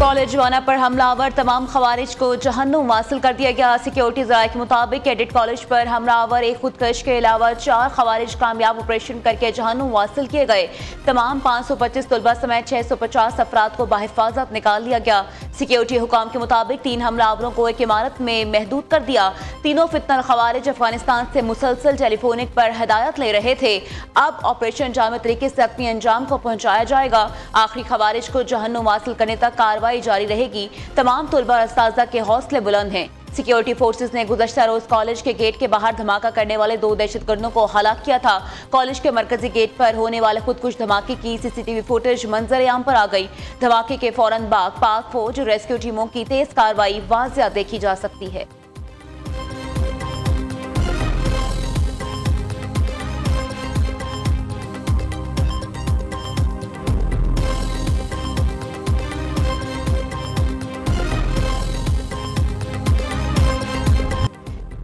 College वाना पर हमलावर तमाम खवारिज को जहन्नुम वासिल कर दिया गया। सिक्योरिटी ज़राए के मुताबिक कैडेट कॉलेज पर हमलावर एक खुदकश के अलावा 4 खवारिज कामयाब ऑपरेशन करके जहन्नुम वासिल किए गए। तमाम 525 तलबा समेत 650 अफराद को बाहिफाजत निकाल लिया गया। सिक्योरिटी हुकाम के मुताबिक 3 हमलावरों को एक इमारत में महदूद कर दिया। तीनों फितनल खवारिज अफगानिस्तान से मुसलसल टेलीफोनिक पर हिदायत ले रहे थे। अब ऑपरेशन जामे तरीके से अपनी अंजाम को पहुंचाया जाएगा। आखिरी खवारिज को जहन्नुम हासिल करने तक कार्रवाई जारी रहेगी। तमाम तलबा और असातिज़ा के हौसले बुलंद हैं। सिक्योरिटी फोर्सेस ने गुज़श्ता रोज कॉलेज के गेट के बाहर धमाका करने वाले 2 दहशतगर्दों को हलाक किया था। कॉलेज के मरकजी गेट पर होने वाले खुदकुश धमाके की सीसीटीवी फुटेज मंजर आम पर आ गई। धमाके के फौरन बाद पाक फौज और रेस्क्यू टीमों की तेज कार्रवाई वाज़िया देखी जा सकती है।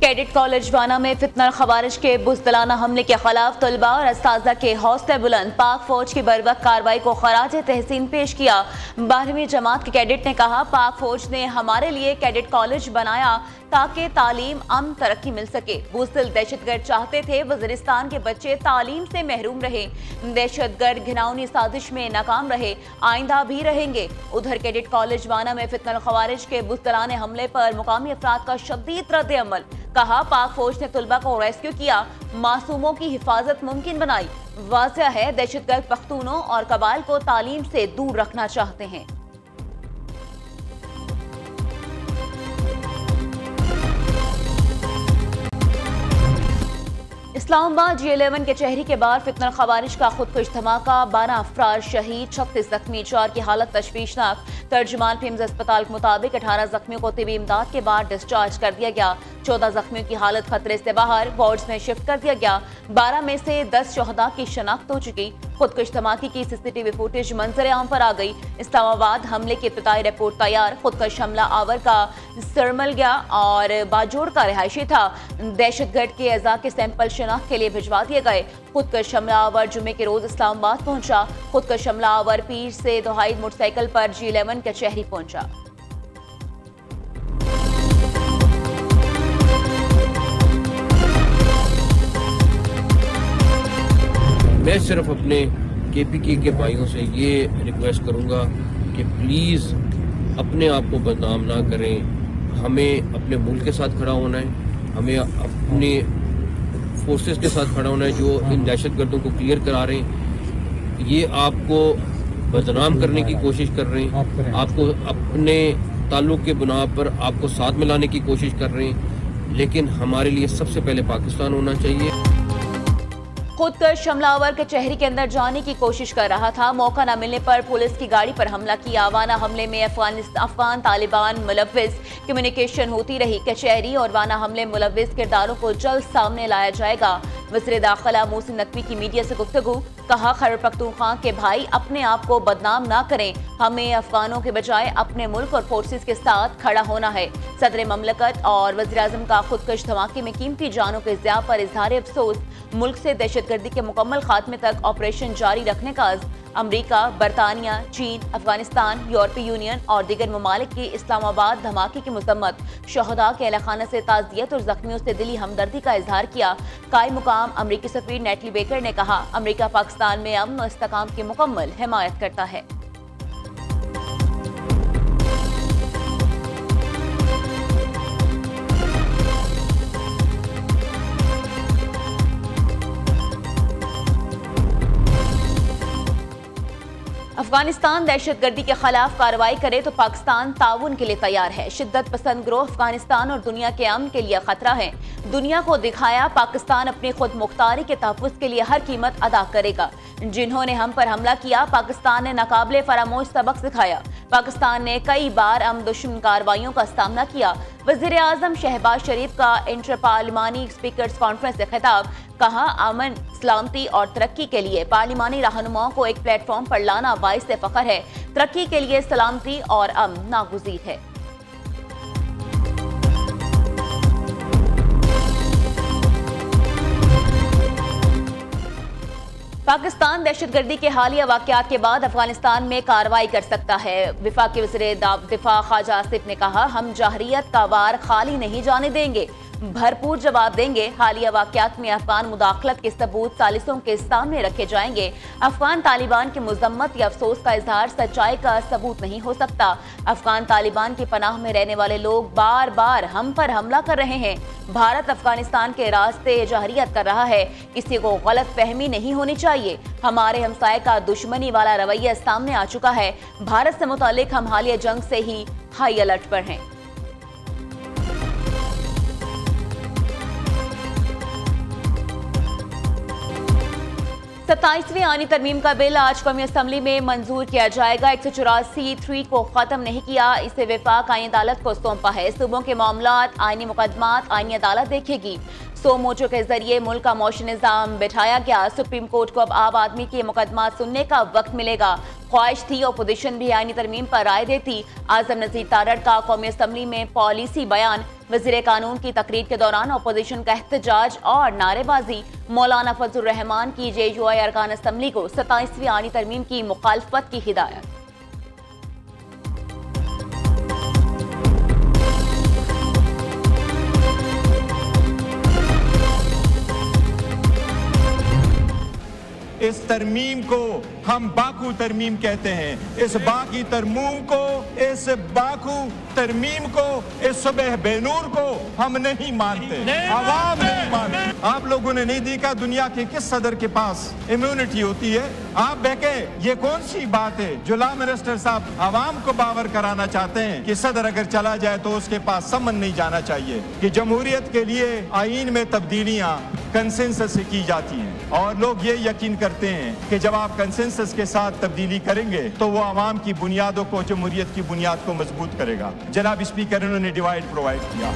कैडेट कॉलेज वाना में फितनल खवारिज के बुज़दिलाना हमले के खिलाफ तलबा और असातिज़ा के हौसले बुलंद। पाक फौज की बरवक्त कार्रवाई को खराज तहसीन पेश किया। 12वीं जमात के कैडेट ने कहा, पाक फौज ने हमारे लिए कैडेट कॉलेज बनाया ताकि तालीम अमन तरक्की मिल सके। बुज़दिल दहशतगर्द चाहते थे वज़ीरिस्तान के बच्चे तालीम से महरूम रहे। दहशतगर्द घिनौनी साजिश में नाकाम रहे, आइंदा भी रहेंगे। उधर कैडेट कॉलेज वाना में फितनल खवारिज के बुज़दिलाने हमले पर मुकामी अफराद का शदीद रद्द अमल। कहा, पाक फौज ने तलबा को रेस्क्यू किया, मासूमों की हिफाजत मुमकिन बनाई। वाज़ेह है दहशतगर्द पख्तूनों और कबाइल को तालीम से दूर रखना चाहते हैं। इस्लामाबाद G11 के चेहरी के बाद फितनल खवारिज का खुदकुश धमाका, 12 अफराद शहीद, 36 जख्मी, 4 की हालत तशवीशनाक। तर्जुमान फिम्स अस्पताल के मुताबिक 18 जख्मियों को तिबी इमदाद के बाद डिस्चार्ज कर दिया गया। 14 जख्मियों की हालत खतरे से बाहर, वार्ड्स में शिफ्ट कर दिया गया। 12 में से 10 शहदा की शनाख्त हो चुकी। खुदकुश धमाके की सीसीटीवी फुटेज मंजर आम पर आ गई। इस्लामाबाद हमले की इब्तिदाई रिपोर्ट तैयार। खुदकुश हमला आवर का सरमल गया और बाजोड़ का रिहायशी था। दहशतगर्द के अज़ा के सैंपल शनाख्त के लिए भिजवा दिए गए। खुदकुश हमला आवर जुमे के रोज इस्लामाबाद पहुंचा। खुदकुश हमला आवर पीर से दोहाई मोटरसाइकिल पर G11 के चेहरी पहुंचा। मैं सिर्फ अपने KPK के भाइयों से ये रिक्वेस्ट करूंगा कि प्लीज़ अपने आप को बदनाम ना करें। हमें अपने मुल्क के साथ खड़ा होना है, हमें अपने फोर्सेस के साथ खड़ा होना है जो इन दहशतगर्दों को क्लियर करा रहे हैं। ये आपको बदनाम करने की कोशिश कर रहे हैं, आपको अपने ताल्लुक के बुनियाद पर आपको साथ मिलाने की कोशिश कर रहे हैं। लेकिन हमारे लिए सबसे पहले पाकिस्तान होना चाहिए। खुदकुश हमलावर के चेहरे के अंदर जाने की कोशिश कर रहा था। मौका न मिलने पर पुलिस की गाड़ी पर हमला किया। वाना हमले में अफगान तालिबान मुलव्विस कम्युनिकेशन होती रही। कचहरी और वाना हमले मुलव्विस किरदारों को जल्द सामने लाया जाएगा। वज़ीर दाखिला मोहसिन नकवी की मीडिया से गुफ्तगू। कहा, खैबर पख्तूनख्वा के भाई अपने आप को बदनाम ना करें। हमें अफगानों के बजाय अपने मुल्क और फोर्सेस के साथ खड़ा होना है। सदर ममलकत और वज़ीर आज़म का खुदकुश धमाके में कीमती जानों के ज़िया पर इजहार अफसोस। मुल्क से दहशतगर्दी के मुकम्मल खात्मे तक ऑपरेशन जारी रखने का अज़्म। अमरीका, बरतानिया, चीन, अफगानिस्तान, यूरोपीय यूनियन और दीगर ममालिक की इस्लामाबाद धमाके की मजम्मत। शहदा के अहलखाना से ताज़ियत और जख्मियों से दिली हमदर्दी का इजहार किया। कायम मुकाम अमरीकी सफीर नेटली बेकर ने कहा, अमरीका पाकिस्तान में अमन और इस्तेकाम की मुकम्मल हिमायत करता है। अफगानिस्तान दहशतगर्दी के खिलाफ कार्रवाई करे तो पाकिस्तान ताउन के लिए तैयार है। शिद्दत पसंद ग्रोह अफगानिस्तान और दुनिया के अमन के लिए खतरा है। दुनिया को दिखाया पाकिस्तान अपनी खुद मुख्तारी के तहफ़्फ़ुज़ के लिए हर कीमत अदा करेगा। जिन्होंने हम पर हमला किया, पाकिस्तान ने नाकाबिले फरामोश सबक सिखाया। पाकिस्तान ने कई बार अमन दुश्मन कार्रवाइयों का सामना किया। वज़ीर आज़म शहबाज शरीफ का इंटर पार्लिमानी स्पीकर्स कॉन्फ्रेंस से खिताब। कहा, अमन, सलामती और तरक्की के लिए पार्लिमानी रहनुमाओं को एक प्लेटफॉर्म पर लाना बाइस फ़ख्र है। तरक्की के लिए सलामती और अमन नागुज़ीर है। पाकिस्तान दहशतगर्दी के हालिया वाकयात के बाद अफगानिस्तान में कार्रवाई कर सकता है। वफाकी वज़ीर दिफा ख्वाजा आसिफ ने कहा, हम जहरियत का वार खाली नहीं जाने देंगे, भरपूर जवाब देंगे। हालिया वाकयात में अफगान मुदाखलत के सबूत सालिसों के सामने रखे जाएंगे। अफगान तालिबान की मजम्मत या अफसोस का इजहार सच्चाई का सबूत नहीं हो सकता। अफगान तालिबान की पनाह में रहने वाले लोग बार बार हम पर हमला कर रहे हैं। भारत अफगानिस्तान के रास्ते जहरियत कर रहा है, किसी को गलत फहमी नहीं होनी चाहिए। हमारे हमसाये का दुश्मनी वाला रवैया सामने आ चुका है। भारत से मुतालिक हम हालिया जंग से ही हाई अलर्ट पर हैं। 27वीं आईनी तरमीम का बिल आज कौमी असम्बली में मंजूर किया जाएगा। 184(3) को खत्म नहीं किया, इसे वफाक आईनी अदालत को सौंपा है। सूबों के मामलात, आईनी मुकदमात आईनी अदालत देखेगी। 100 मोर्चों के जरिए मुल्क का मौशी निज़ाम बिठाया गया। सुप्रीम कोर्ट को अब आम आदमी के मुकदमात सुनने का वक्त मिलेगा। ख्वाहिश थी अपोजिशन भी आईनी तरमीम पर राय देती। आजम नज़ीर तारड़ का कौमी असम्बली में पॉलिसी बयान। वज़ीर कानून की तकरीर के दौरान अपोजिशन का एहतजाज और नारेबाजी। मौलाना फजलुर रहमान की JUI अरकान असम्बली को 27वीं आईनी तरमीम की मुखालफत की हिदायत। इस तरमीम को हम बाकू तरमीम कहते हैं। इस बाकी तरमीम को, इस बाकू तरमीम को, इस सुबह बेनूर को हम नहीं मानते, आवाम नहीं मानते। आप लोगों ने नहीं देखा दुनिया के किस सदर के पास इम्यूनिटी होती है? आप बहके, ये कौन सी बात है जो ला मिनिस्टर साहब आवाम को बावर कराना चाहते हैं कि सदर अगर चला जाए तो उसके पास समन नहीं जाना चाहिए कि जमहूरियत के लिए आईन में तब्दीलियां कंसेंसस से की जाती हैं। और लोग ये यकीन करते हैं कि जब आप कंसेंसस के साथ तब्दीली करेंगे तो वो आवाम की बुनियादों को, जमहूरियत की बुनियाद को मजबूत करेगा। जनाब स्पीकर, इन्होंने डिवाइड प्रोवाइड किया।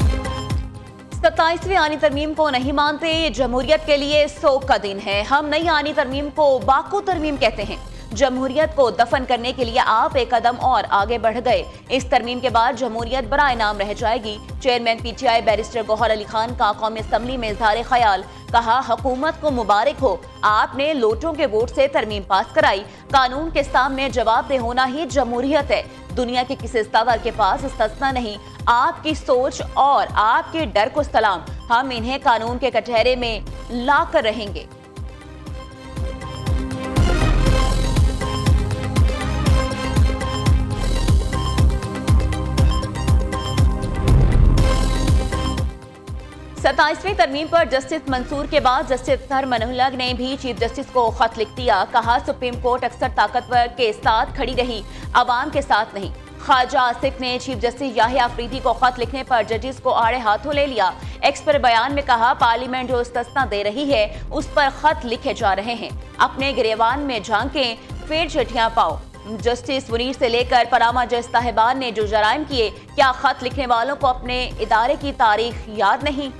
27वीं आईनी तरमीम को नहीं मानते, ये जमहूरियत के लिए सोग का दिन है। हम नई आईनी तरमीम को बाकू तरमीम कहते हैं। जमहूरियत को दफन करने के लिए आप एक कदम और आगे बढ़ गए। इस तरमीम के बाद जमहूरियत बराए नाम रह जाएगी। Chairman PTI barrister Gohar Ali Khan का कौमी असम्बली में इजहार ख्याल। कहा, हुकूमत को मुबारक हो, आपने लोटों के वोट से तरमीम पास कराई। कानून के सामने जवाबदेह होना ही जमहूरियत है। दुनिया के किसी सदर के पास इस्तिस्ना नहीं। आपकी सोच और आपके डर को सलाम। हम इन्हें कानून के कटहरे में ला कर रहेंगे। सत्ताईसवीं तरमीम पर जस्टिस मंसूर के बाद जस्टिस अतहर मनहलग ने भी चीफ जस्टिस को खत लिख दिया। कहा, सुप्रीम कोर्ट अक्सर ताकतवर के साथ खड़ी रही, अवाम के साथ नहीं। ख्वाजा आसिफ ने चीफ जस्टिस याहिया अफरीदी को खत लिखने पर जजेस को आड़े हाथों ले लिया। एक्स पर बयान में कहा, पार्लियामेंट जो इस्तिस्ना दे रही है उस पर खत लिखे जा रहे हैं। अपने गिरेबान में झांकें, फिर चिट्ठियां पाओ। जस्टिस मुनीर से लेकर पनामा जज साहिबान ने जो जराइम किए, क्या खत लिखने वालों को अपने इदारे की तारीख याद नहीं?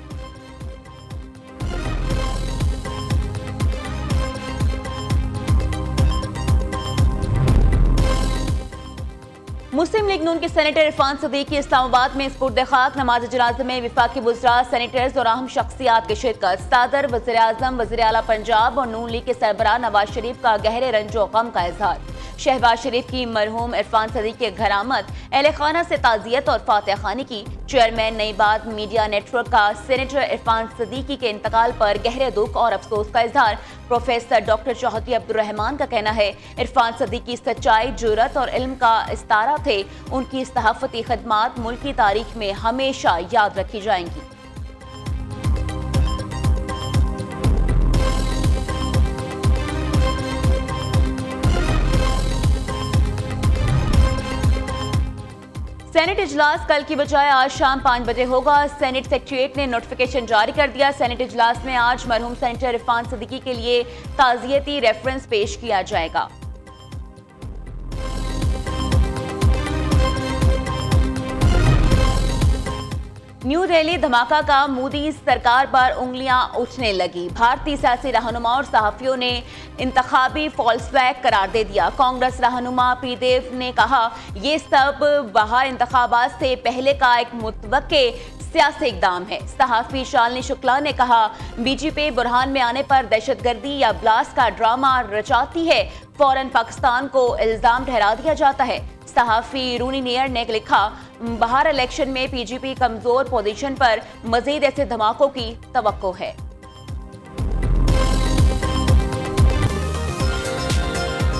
मुस्लिम लीग नून के सेनेटर इरफान सदीकी इस्लामाबाद में स्पुर्द खाक। नमाज जनाज़े में वफाकी वज़रा, सेनेटर्स और अहम शख्सियात की शिरकत। सदर, वज़ीर आज़म, वज़ीर आला पंजाब और नून लीग के सरबराह नवाज शरीफ का गहरे रंजो गम का इजहार। शहबाज शरीफ की मरहूम इरफान सदीकी के घर आमद, अहले खाना से ताज़ियत और फातिहा खानी की। चेयरमैन नई बात मीडिया नेटवर्क का सेनेटर इरफान सदीकी के इंतकाल पर गहरे दुख और अफसोस का इजहार। प्रोफेसर डॉक्टर चौहदी अब्दुर्रहमान का कहना है, इरफान सदीकी सच्चाई, जुर्रत और इल्म का इस्तारा थे। उनकी सहाफती खिदमात मुल्क की तारीख में हमेशा याद रखी जाएंगी। सेनेट इजलास कल की बजाय आज शाम 5 बजे होगा। सेनेट सेक्रेटरीट ने नोटिफिकेशन जारी कर दिया। सेनेट इजलास में आज मरहूम सेनेटर इरफान सदीकी के लिए ताज़ियती रेफरेंस पेश किया जाएगा। न्यू दिल्ली धमाका का मोदी सरकार पर उंगलियां उठने लगी। भारतीय सियासी रहनुमा और सहाफियों ने इंतखाबी फॉल्सफैग करार दे दिया। कांग्रेस रहनुमा पी देव ने कहा, ये सब बाहर इंतखाबात से पहले का एक मुतवक्के सियासी इकदाम है। सहाफी शालिनी शुक्ला ने कहा, बीजेपी बुरहान में आने पर दहशतगर्दी या ब्लास्ट का ड्रामा रचाती है, फौरन पाकिस्तान को इल्जाम ठहरा दिया जाता है। सहाफी रूनी नियर ने लिखा, बाहर इलेक्शन में पीजीपी कमजोर पोजीशन पर, मजीद ऐसे धमाकों की तवक्को है।